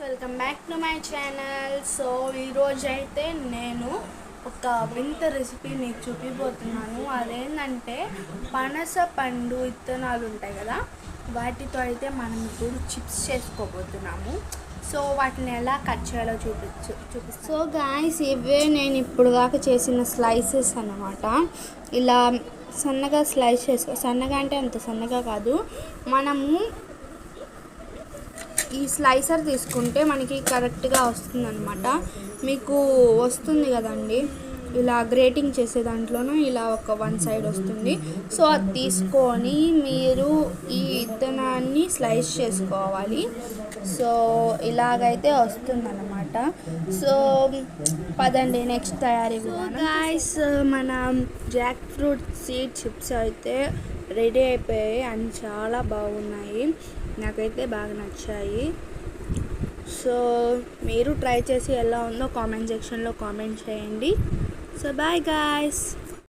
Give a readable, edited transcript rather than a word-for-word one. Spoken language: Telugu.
Welcome back to my channel. So ఈరోజు అయితే నేను ఒక వింత రెసిపీ మీకు చూపిపోతున్నాను. అదేంటంటే పనస పండు విత్తనాలు ఉంటాయి కదా, వాటితో అయితే మనం ఇప్పుడు చిప్స్ చేసుకోబోతున్నాము. సో వాటిని ఎలా కట్ చేయాలో చూపిస్తాను. సో గాయ్స్, ఇవే నేను ఇప్పుడు దాకా చేసిన స్లైసెస్ అన్నమాట. ఇలా సన్నగా స్లైస్ సన్నగా అంటే అంత సన్నగా కాదు. మనము ఈ స్లైసర్ తీసుకుంటే మనకి కరెక్ట్గా వస్తుందన్నమాట. మీకు వస్తుంది కదండి, ఇలా గ్రేటింగ్ చేసే దాంట్లోనూ ఇలా ఒక వన్ సైడ్ వస్తుంది. సో అది తీసుకొని మీరు ఈ విత్తనాన్ని స్లైస్ చేసుకోవాలి. సో ఇలాగైతే వస్తుందన్నమాట. సో పదండి నెక్స్ట్ తయారీ విధానం. గాయ్స్, మన జాక్ ఫ్రూట్ సీడ్ చిప్స్ అయితే రెడీ అయిపోయాయి అండ్ చాలా బాగున్నాయి. నాకైతే బాగా నచ్చాయి. సో మీరు ట్రై చేసి ఎలా ఉందో కామెంట్ సెక్షన్లో కామెంట్ చేయండి. So bye guys.